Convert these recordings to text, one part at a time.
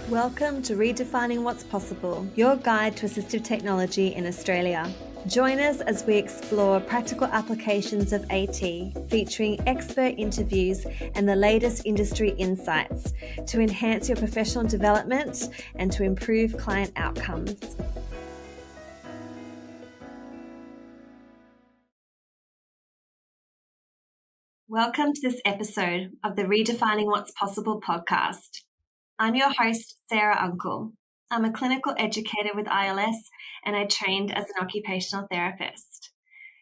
Welcome to Redefining What's Possible, your guide to assistive technology in Australia. Join us as we explore practical applications of AT, featuring expert interviews and the latest industry insights to enhance your professional development and to improve client outcomes. Welcome to this episode of the Redefining What's Possible podcast. I'm your host, Sarah Uncle. I'm a clinical educator with ILS and I trained as an occupational therapist.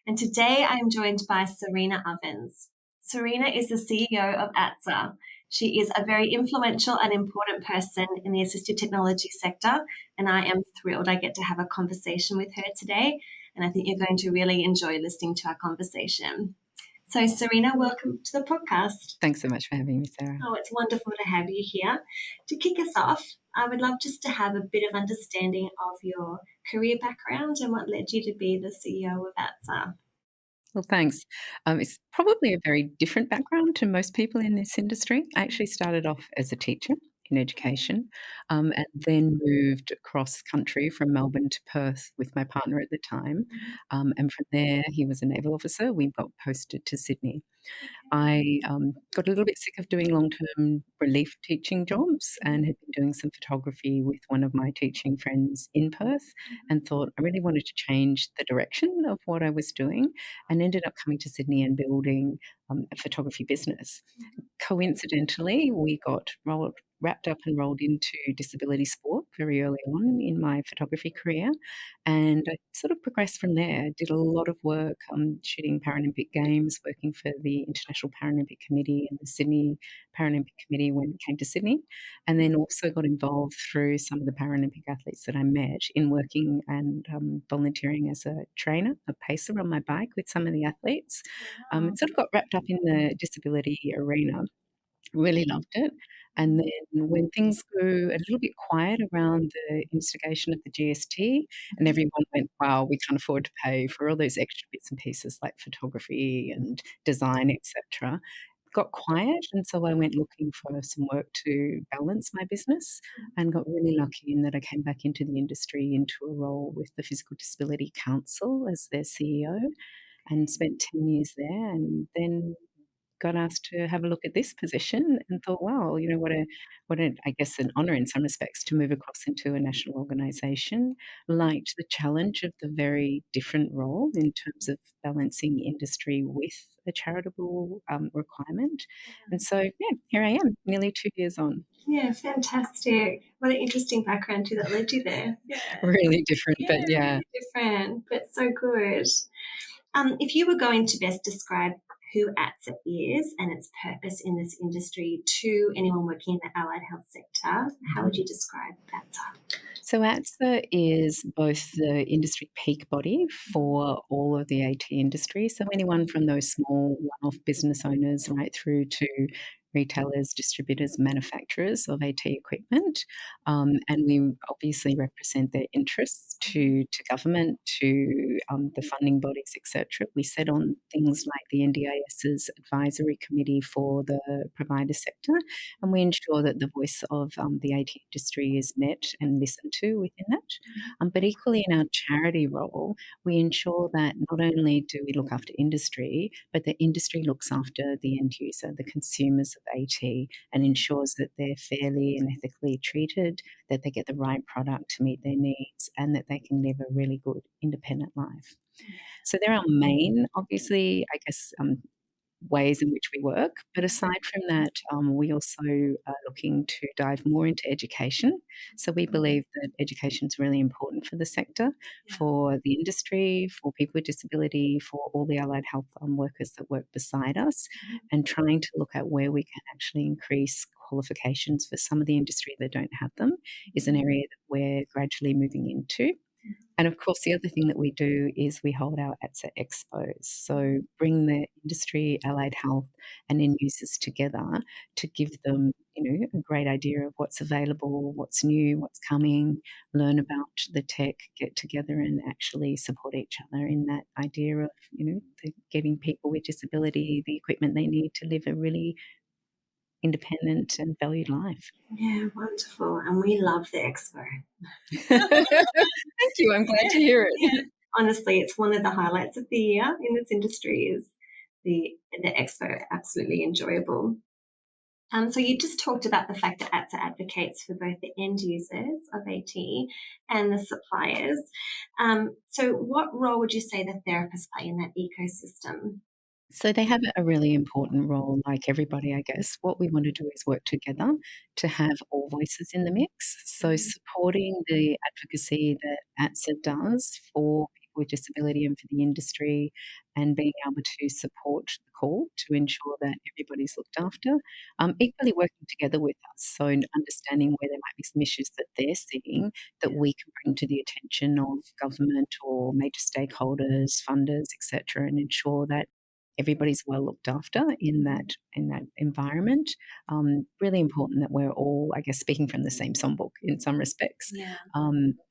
And today I'm joined by Serena Ovens. Serena is the CEO of ATSA. She is a very influential and important person in the assistive technology sector, and I am thrilled I get to have a conversation with her today, and I think you're going to really enjoy listening to our conversation. So, Serena, welcome to the podcast. Thanks so much for having me, Sarah. Oh, it's wonderful to have you here. To kick us off, I would love just to have a bit of understanding of your career background and what led you to be the CEO of ATSA. Well, thanks. It's probably a very different background to most people in this industry. I actually started off as a teacher in education and then moved across country from Melbourne to Perth with my partner at the time. And from there, he was a naval officer. We got posted to Sydney. I got a little bit sick of doing long-term relief teaching jobs and had been doing some photography with one of my teaching friends in Perth and thought I really wanted to change the direction of what I was doing and ended up coming to Sydney and building a photography business. Coincidentally, we got wrapped up and rolled into disability sport very early on in my photography career, and I sort of progressed from there. Did a lot of work shooting Paralympic Games, working for the International Paralympic Committee and the Sydney Paralympic Committee when it came to Sydney, and then also got involved through some of the Paralympic athletes that I met in working and volunteering as a trainer, a pacer on my bike with some of the athletes. It sort of got wrapped up in the disability arena. Really loved it. And then when things grew a little bit quiet around the instigation of the GST and everyone went, wow, we can't afford to pay for all those extra bits and pieces like photography and design, etc., got quiet. And so I went looking for some work to balance my business and got really lucky in that I came back into the industry into a role with the Physical Disability Council as their CEO and spent 10 years there, and then got asked to have a look at this position and thought, wow, what a I guess an honour in some respects to move across into a national organisation. Liked the challenge of the very different role in terms of balancing industry with a charitable requirement. And so, yeah, here I am, nearly 2 years on. Yeah, fantastic. What an interesting background too that led you there. Yeah. Really different, but yeah. Really different, but so good. If you were going to best describe who ATSA is and its purpose in this industry to anyone working in the allied health sector, how would you describe ATSA? So ATSA is both the industry peak body for all of the AT industry. So anyone from those small one-off business owners right through to retailers, distributors, manufacturers of AT equipment. And we obviously represent their interests to government, to the funding bodies, etc. We sit on things like the NDIS's advisory committee for the provider sector, and we ensure that the voice of the AT industry is met and listened to within that. But equally in our charity role, we ensure that not only do we look after industry, but the industry looks after the end user, the consumers of AT, and ensures that they're fairly and ethically treated, that they get the right product to meet their needs, and that they can live a really good independent life. So they're our main, obviously, I guess, ways in which we work. But aside from that, we also are looking to dive more into education. So we believe that education is really important for the sector, for the industry, for people with disability, for all the allied health workers that work beside us, and trying to look at where we can actually increase qualifications for some of the industry that don't have them is an area that we're gradually moving into. And of course, the other thing that we do is we hold our ATSA Expos. So bring the industry, allied health, and end users together to give them, a great idea of what's available, what's new, what's coming, learn about the tech, get together and actually support each other in that idea of, giving people with disability the equipment they need to live a really independent and valued life. Yeah, wonderful. And we love the Expo. Thank you. I'm glad to hear Yeah. it. Honestly, it's one of the highlights of the year in this industry is the Expo. Absolutely enjoyable. So you just talked about the fact that ATSA advocates for both the end users of AT and the suppliers. So what role would you say the therapists play in that ecosystem? So they have a really important role, like everybody, I guess. What we want to do is work together to have all voices in the mix. So supporting the advocacy that ATSA does for people with disability and for the industry, and being able to support the call to ensure that everybody's looked after. Equally working together with us, so understanding where there might be some issues that they're seeing that we can bring to the attention of government or major stakeholders, funders, etc., and ensure that everybody's well looked after in that environment. Really important that we're all, I guess, speaking from the same songbook in some respects. Yeah,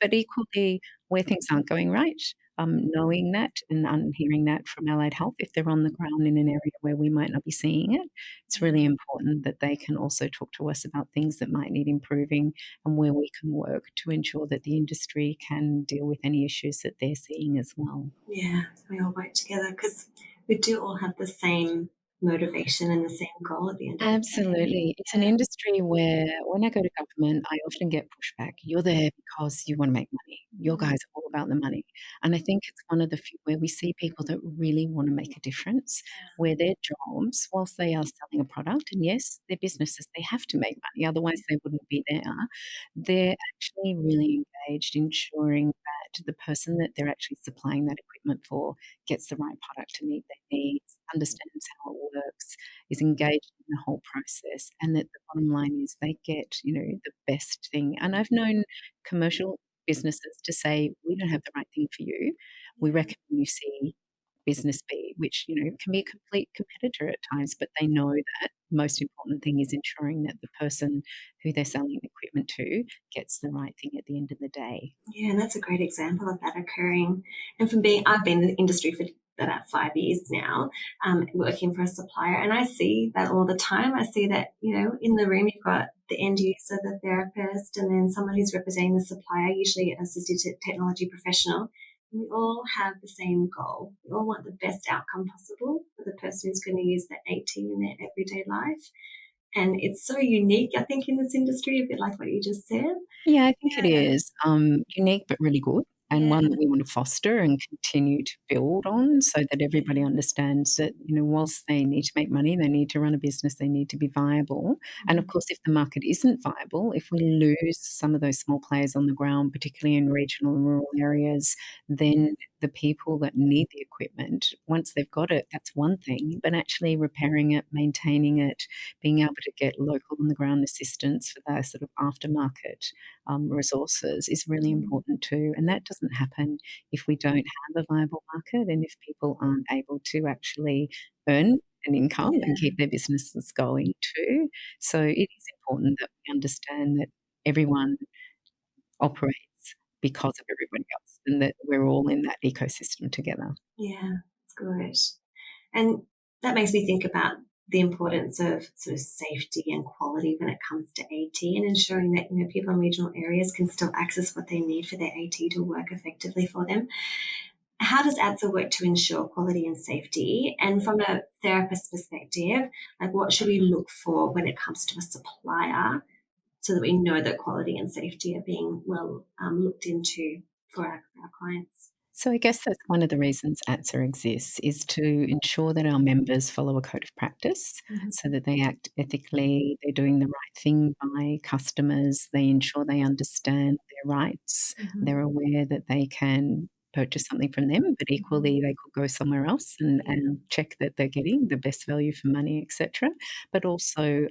But equally, where things aren't going right, knowing that and hearing that from allied health, if they're on the ground in an area where we might not be seeing it, it's really important that they can also talk to us about things that might need improving and where we can work to ensure that the industry can deal with any issues that they're seeing as well. yeah, we all work together because we do all have the same motivation and the same goal at the end of the day. Absolutely. It's an industry where when I go to government, I often get pushback. You're there because you want to make money. Your guys are all about the money. And I think it's one of the few where we see people that really want to make a difference, where their jobs, whilst they are selling a product, and yes, their businesses, they have to make money, otherwise they wouldn't be there, they're actually really engaged in ensuring that the person that they're actually supplying that equipment for gets the right product to meet their needs, understands how it works, is engaged in the whole process, and that the bottom line is they get, the best thing. And I've known commercial businesses to say, "We don't have the right thing for you. We recommend you see business B," which, can be a complete competitor at times, but they know that the most important thing is ensuring that the person who they're selling the equipment to gets the right thing at the end of the day. Yeah, and that's a great example of that occurring. And I've been in the industry for about 5 years now, working for a supplier, and I see that all the time. I see that, in the room you've got the end user, the therapist, and then someone who's representing the supplier, usually an assistive technology professional. And we all have the same goal. We all want the best outcome possible for the person who's going to use that AT in their everyday life. And it's so unique, I think, in this industry, a bit like what you just said. Yeah, I think it is, unique but really good, and Yeah. one that we want to foster and continue to build on so that everybody understands that, whilst they need to make money, they need to run a business, they need to be viable. And of course, if the market isn't viable, if we lose some of those small players on the ground, particularly in regional and rural areas, then the people that need the equipment, once they've got it, that's one thing, but actually repairing it, maintaining it, being able to get local on the ground assistance for those sort of aftermarket resources is really important too. And that doesn't happen if we don't have a viable market and if people aren't able to actually earn an income and keep their businesses going too. So it is important that we understand that everyone operates because of everybody else and that we're all in that ecosystem together. Yeah, it's good. And that makes me think about the importance of sort of safety and quality when it comes to AT and ensuring that, people in regional areas can still access what they need for their AT to work effectively for them. How does ATSA work to ensure quality and safety? And from a therapist perspective, like what should we look for when it comes to a supplier so that we know that quality and safety are being well looked into for our clients? So I guess that's one of the reasons ATSA exists is to ensure that our members follow a code of practice Mhm. so that they act ethically, they're doing the right thing by customers, they ensure they understand their rights, Mhm. they're aware that they can purchase something from them, but equally they could go somewhere else and check that they're getting the best value for money, etc. But also,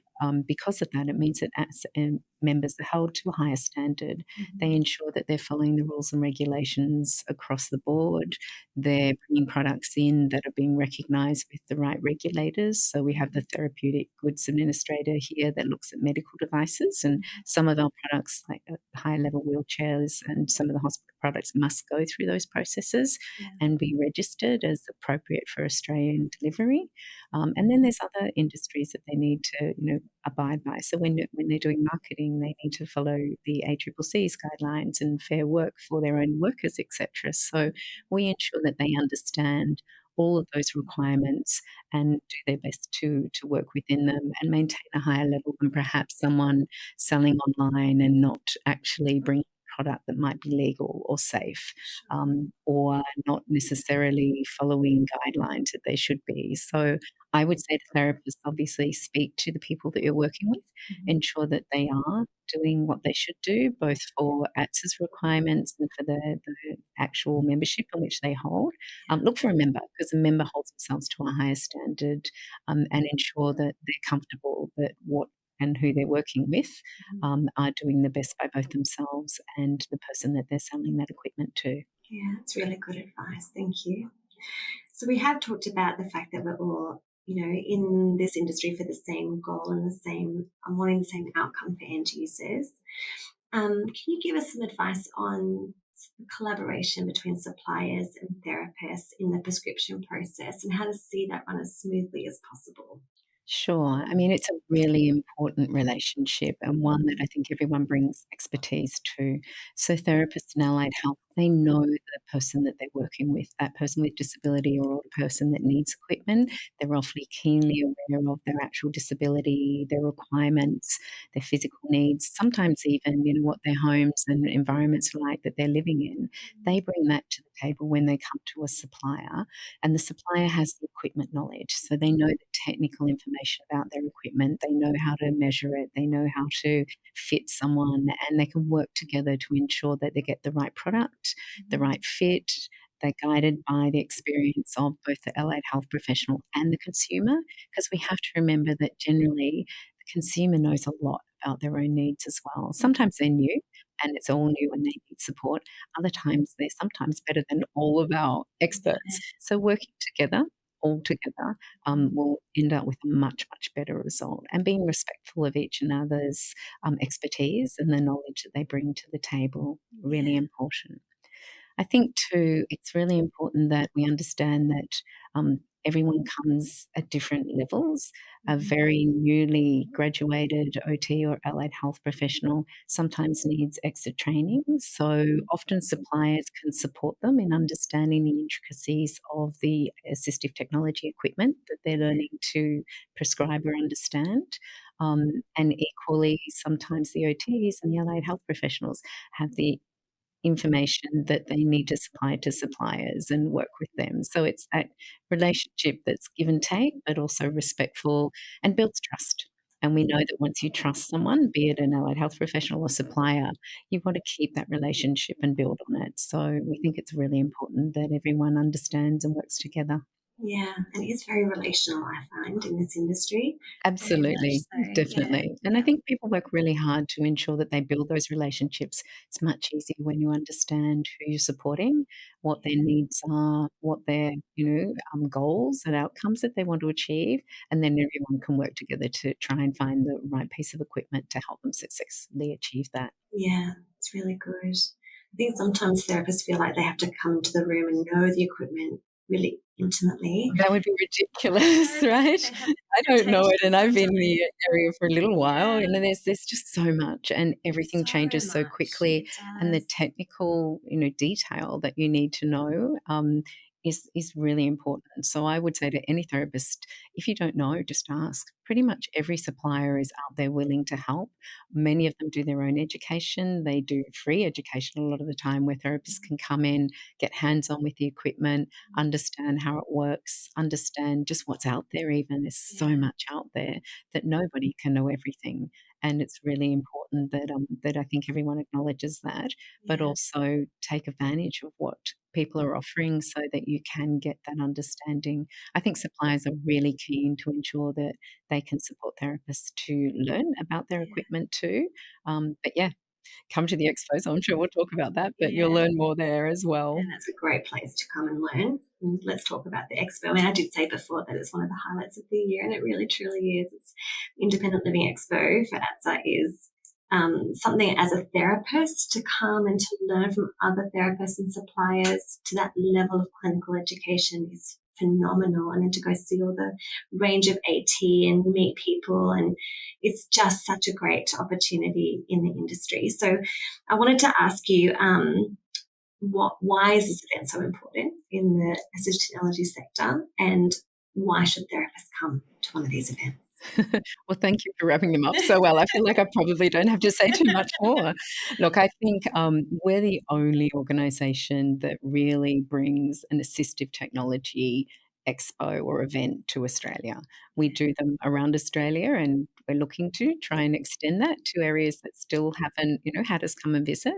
because of that, it means that ATSA members are held to a higher standard. They Mhm. ensure that they're following the rules and regulations across the board. They're bringing products in that are being recognised with the right regulators. So we have the Therapeutic Goods Administrator here that looks at medical devices, and some of our products, like high level wheelchairs and some of the hospital products, must go through those processes Yeah. and be registered as appropriate for Australian delivery. And then there's other industries that they need to, abide by. So when they're doing marketing, they need to follow the ACCC's guidelines and fair work for their own workers, etc. So we ensure that they understand all of those requirements and do their best to work within them and maintain a higher level than perhaps someone selling online and not actually bringing a product that might be legal or safe, or not necessarily following guidelines that they should be. So I would say to therapists, obviously speak to the people that you're working with, ensure that they are doing what they should do, both for ATSA's requirements and for the actual membership in which they hold. Look for a member, because a member holds themselves to a higher standard, and ensure that they're comfortable that what and who they're working with are doing the best by both themselves and the person that they're selling that equipment to. Yeah, that's really good advice. Thank you. So we have talked about the fact that we're all, in this industry for the same goal and wanting the same outcome for end users. Can you give us some advice on collaboration between suppliers and therapists in the prescription process and how to see that run as smoothly as possible? Sure. I mean, it's a really important relationship and one that I think everyone brings expertise to. So therapists in allied health, they know the person that they're working with, that person with disability or the person that needs equipment. They're awfully keenly aware of their actual disability, their requirements, their physical needs, sometimes even, what their homes and environments are like that they're living in. They bring that to the table when they come to a supplier, and the supplier has the equipment knowledge. So they know the technical information about their equipment, they know how to measure it, they know how to fit someone, and they can work together to ensure that they get the right product, the right fit. They're guided by the experience of both the allied health professional and the consumer, because we have to remember that generally the consumer knows a lot about their own needs as well. Sometimes they're new and it's all new and they need support. Other times they're sometimes better than all of our experts. So working together, all together, will end up with a much, much better result. And being respectful of each another's expertise and the knowledge that they bring to the table, really important. I think too, it's really important that we understand that everyone comes at different levels. A very newly graduated OT or allied health professional sometimes needs extra training. So often suppliers can support them in understanding the intricacies of the assistive technology equipment that they're learning to prescribe or understand. And equally, sometimes the OTs and the allied health professionals have the information that they need to supply to suppliers and work with them. So it's that relationship that's give and take, but also respectful and builds trust. And we know that once you trust someone, be it an allied health professional or supplier, you want to keep that relationship and build on it. So we think it's really important that everyone understands and works together. Yeah, and it's very relational, I find, in this industry. Very much Absolutely, so. Yeah. definitely. And I think people work really hard to ensure that they build those relationships. It's much easier when you understand who you're supporting, what their needs are, what their, goals and outcomes that they want to achieve, and then everyone can work together to try and find the right piece of equipment to help them successfully achieve that. Yeah, it's really good. I think sometimes therapists feel like they have to come into the room and know the equipment really intimately. That would be ridiculous, right? I don't know it, Expectations and I've been in sometimes. the area for a little while, Yeah, there's just so much, and everything so changes so much. quickly, It and the does. technical, detail that you need to know, is really important. So I would say to any therapist, if you don't know, just ask. Pretty much every supplier is out there willing to help. Many of them do their own education. They do free education a lot of the time where therapists can come in, get hands-on with the equipment, understand how it works, understand just what's out there even. There's so Yeah, much out there that nobody can know everything. And it's really important that I think everyone acknowledges that, but yeah, also take advantage of what people are offering so that you can get that understanding. I think suppliers are really keen to ensure that they can support therapists to learn about their yeah, equipment too. But yeah, come to the expos. I'm sure we'll talk about that, but you'll yeah. learn more there as well. And that's a great place to come and learn. And let's talk about the Expo. I mean, I did say before that it's one of the highlights of the year, and it really truly is. It's Independent Living Expo for ATSA is something as a therapist to come and to learn from other therapists and suppliers to that level of clinical education is phenomenal. And then to go see all the range of AT and meet people, and it's just such a great opportunity in the industry. So I wanted to ask you, why is this event so important in the assistive technology sector, and why should therapists come to one of these events? Well, thank you for wrapping them up so well. I feel like I probably don't have to say too much more. Look, I think we're the only organisation that really brings an assistive technology expo or event to Australia. We do them around Australia, and we're looking to try and extend that to areas that still haven't, had us come and visit.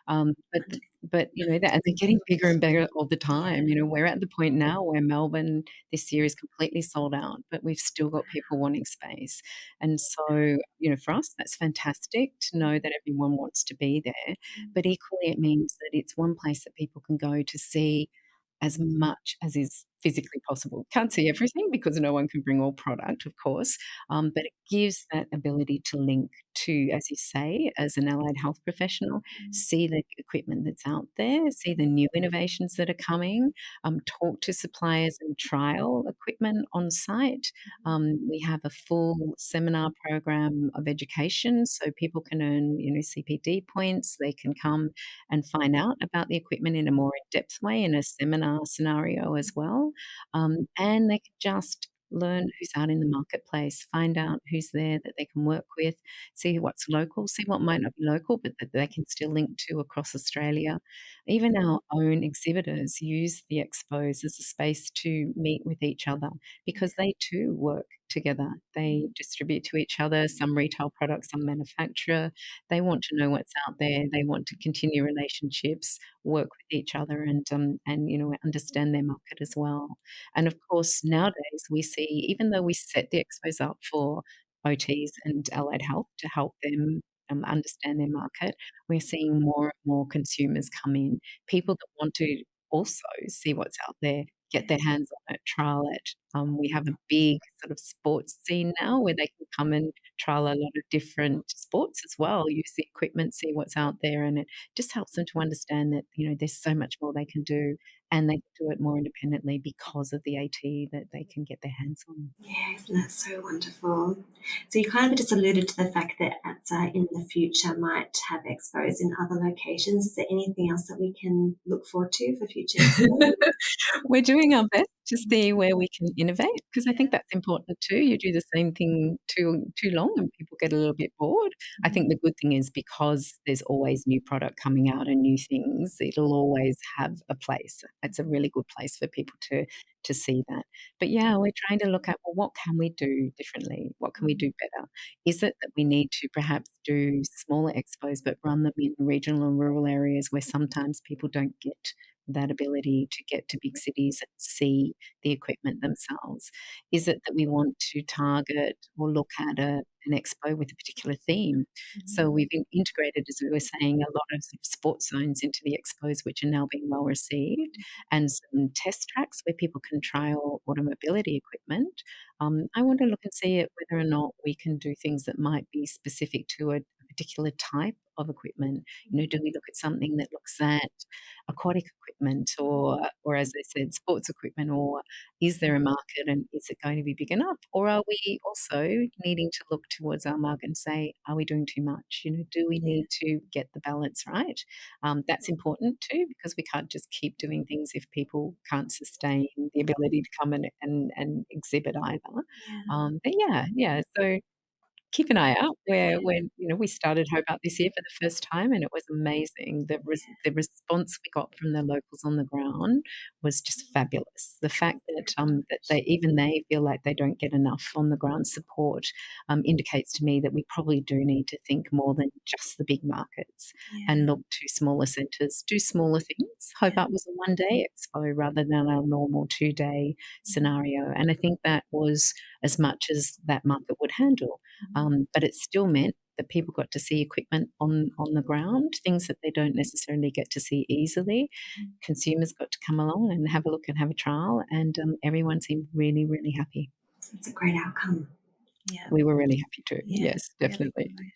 But and they're getting bigger and bigger all the time. We're at the point now where Melbourne this year is completely sold out, but we've still got people wanting space. And so, for us, that's fantastic to know that everyone wants to be there. But equally, it means that it's one place that people can go to see as much as is physically possible. Can't see everything because no one can bring all product, of course, but it gives that ability to link to, as you say, as an allied health professional, see the equipment that's out there, see the new innovations that are coming, talk to suppliers and trial equipment on site. We have a full seminar program of education so people can earn, CPD points. They can come and find out about the equipment in a more in-depth way in a seminar scenario as well. And they can just learn who's out in the marketplace, find out who's there that they can work with, see what's local, see what might not be local, but that they can still link to across Australia. Even our own exhibitors use the expos as a space to meet with each other because they too work together. They distribute to each other, some retail products, some manufacture. They want to know what's out there. They want to continue relationships, work with each other, and understand their market as well. And of course, nowadays we see, even though we set the expos up for OTs and allied health to help them understand their market, we're seeing more and more consumers come in, people that want to also see what's out there, get their hands on it, trial it. We have a big sort of sports scene now where they can come and trial a lot of different sports as well, use the equipment, see what's out there, and it just helps them to understand that, there's so much more they can do and they can do it more independently because of the AT that they can get their hands on. Yeah, isn't that so wonderful? So you kind of just alluded to the fact that ATSA in the future might have expos in other locations. Is there anything else that we can look forward to for future expos? We're doing our best to see where we can innovate because I think that's important too. You do the same thing too long and people get a little bit bored. I think the good thing is because there's always new product coming out and new things, it'll always have a place. It's a really good place for people to see that. But yeah, we're trying to look at, well, what can we do differently? What can we do better? Is it that we need to perhaps do smaller expos but run them in regional and rural areas where sometimes people don't get that ability to get to big cities and see the equipment themselves? Is it that we want to target or look at an expo with a particular theme? So we've integrated, as we were saying, a lot of, sort of sports zones into the expos, which are now being well received, and some test tracks where people can trial automobility equipment. I want to look and see whether or not we can do things that might be specific to a particular type of equipment. Do we look at something that looks at aquatic equipment or as I said, sports equipment, or is there a market and is it going to be big enough? Or are we also needing to look towards our market and say, are we doing too much? Do we need to get the balance right? That's important too because we can't just keep doing things if people can't sustain the ability to come and exhibit either. But yeah. So keep an eye out where when we started Hobart this year for the first time, and it was amazing. The response we got from the locals on the ground was just fabulous. The fact that they feel like they don't get enough on the ground support indicates to me that we probably do need to think more than just the big markets and look to smaller centres, do smaller things. Hobart was a one-day expo rather than our normal two-day scenario, and I think that was as much as that market would handle. But it still meant that people got to see equipment on the ground, things that they don't necessarily get to see easily. Consumers got to come along and have a look and have a trial, and everyone seemed really, really happy. It's a great outcome. Yeah. We were really happy too. Yeah, Yes, definitely. really good.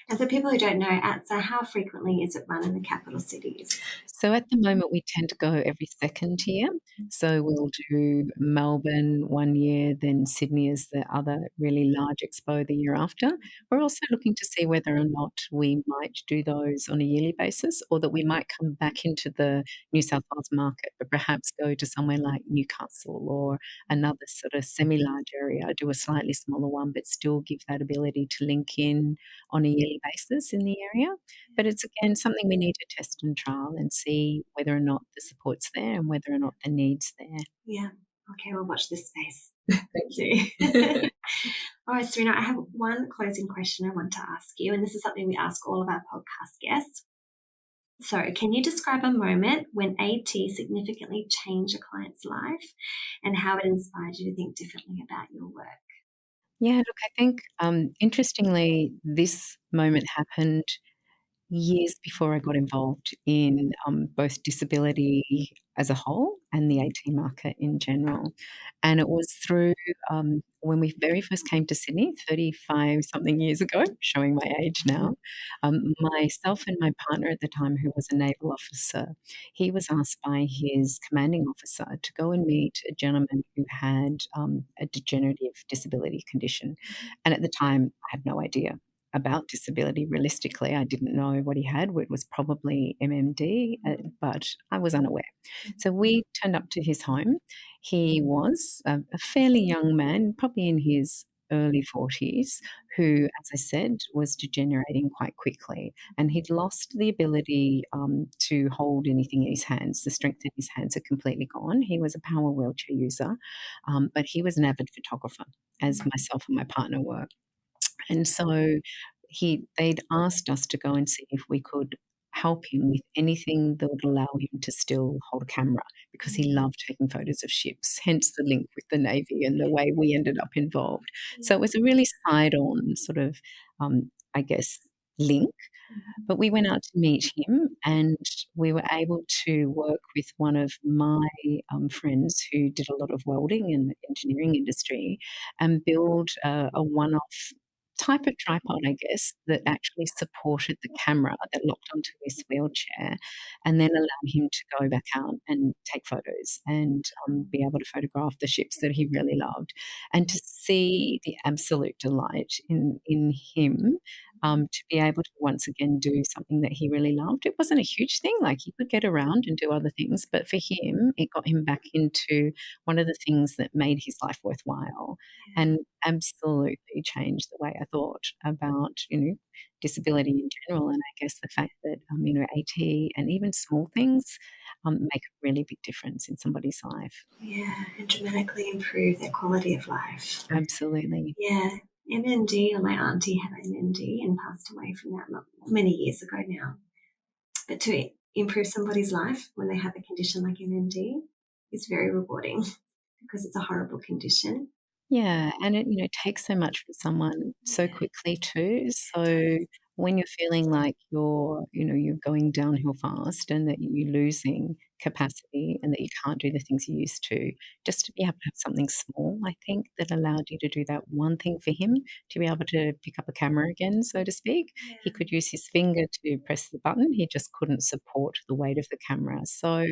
And for people who don't know, ATSA, how frequently is it run in the capital cities? So at the moment, we tend to go every second year. So we'll do Melbourne one year, then Sydney is the other really large expo the year after. We're also looking to see whether or not we might do those on a yearly basis, or that we might come back into the New South Wales market, but perhaps go to somewhere like Newcastle or another sort of semi-large area, do a slightly smaller one, but still give that ability to link in on a yearly basis in the area. But it's again something we need to test and trial and see whether or not the support's there and whether or not the need's there. Yeah. Okay, we'll watch this space. Thank you. you. All right, Serena, I have one closing question I want to ask you, and this is something we ask all of our podcast guests. So, can you describe a moment when AT significantly changed a client's life and how it inspired you to think differently about your work? Yeah, look, I think, interestingly, this moment happened years before I got involved in both disability as a whole and the AT market in general. And it was through when we very first came to Sydney 35 something years ago, showing my age now. Myself and my partner at the time, who was a naval officer, he was asked by his commanding officer to go and meet a gentleman who had a degenerative disability condition. And at the time, I had no idea about disability. Realistically, I didn't know what he had. It was probably MMD, but I was unaware. So we turned up to his home. He was a fairly young man, probably in his early 40s, who, as I said, was degenerating quite quickly. And he'd lost the ability to hold anything in his hands. The strength in his hands had completely gone. He was a power wheelchair user, but he was an avid photographer, as myself and my partner were. And so they'd asked us to go and see if we could help him with anything that would allow him to still hold a camera, because he loved taking photos of ships, hence the link with the Navy and the way we ended up involved. So it was a really side-on sort of, I guess, link. But we went out to meet him, and we were able to work with one of my friends who did a lot of welding in the engineering industry and build a one off type of tripod, I guess, that actually supported the camera that locked onto his wheelchair and then allowed him to go back out and take photos and be able to photograph the ships that he really loved. And to see the absolute delight in him to be able to once again do something that he really loved. It wasn't a huge thing, like he could get around and do other things, but for him, it got him back into one of the things that made his life worthwhile and absolutely changed the way I thought about, disability in general. And I guess the fact that, AT and even small things make a really big difference in somebody's life. Yeah, and dramatically improve their quality of life. Absolutely. Yeah, MND, my auntie had MND and passed away from that many years ago now. But to improve somebody's life when they have a condition like MND is very rewarding because it's a horrible condition. Yeah, and it takes so much for someone so quickly too. So when you're feeling like you're going downhill fast and that you're losing capacity and that you can't do the things you used to, just to be able to have something small, I think, that allowed you to do that one thing for him, to be able to pick up a camera again, so to speak. He could use his finger to press the button, he just couldn't support the weight of the camera. So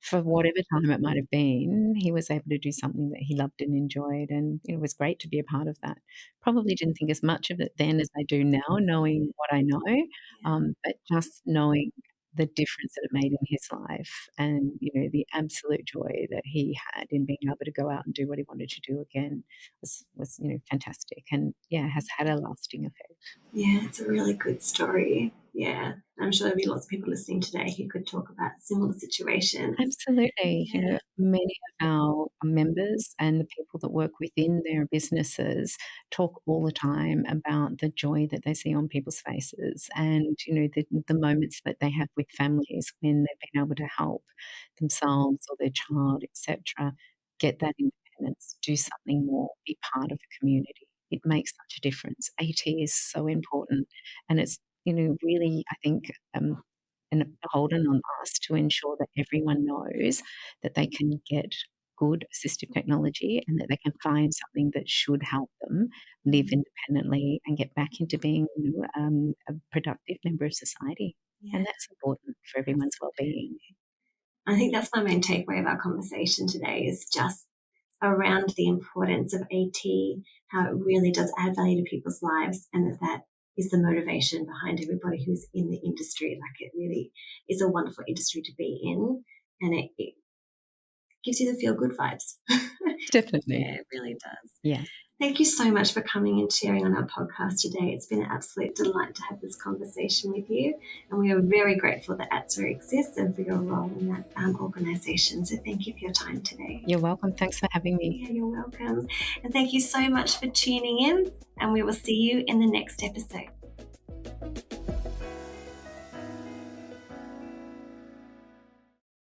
for whatever time it might have been, he was able to do something that he loved and enjoyed, and it was great to be a part of that. Probably didn't think as much of it then as I do now, knowing what I know, but just knowing the difference that it made in his life and, the absolute joy that he had in being able to go out and do what he wanted to do again was fantastic and, yeah, has had a lasting effect. Yeah, it's a really good story. Yeah, I'm sure there'll be lots of people listening today who could talk about similar situations. Absolutely. Yeah. Many of our members and the people that work within their businesses talk all the time about the joy that they see on people's faces and, the moments that they have with families when they've been able to help themselves or their child, etc., get that independence, do something more, be part of a community. It makes such a difference. AT is so important, and it's, really, I think, and beholden on us to ensure that everyone knows that they can get good assistive technology and that they can find something that should help them live independently and get back into being a productive member of society. Yeah, And that's important for everyone's well-being. I think that's my main takeaway of our conversation today, is just around the importance of AT, how it really does add value to people's lives, and that is the motivation behind everybody who's in the industry. Like, it really is a wonderful industry to be in, and it gives you the feel-good vibes. Definitely. Yeah, it really does. Yeah. Thank you so much for coming and sharing on our podcast today. It's been an absolute delight to have this conversation with you, and we are very grateful that ATSA exists and for your role in that organisation. So thank you for your time today. You're welcome. Thanks for having me. Yeah, you're welcome. And thank you so much for tuning in, and we will see you in the next episode.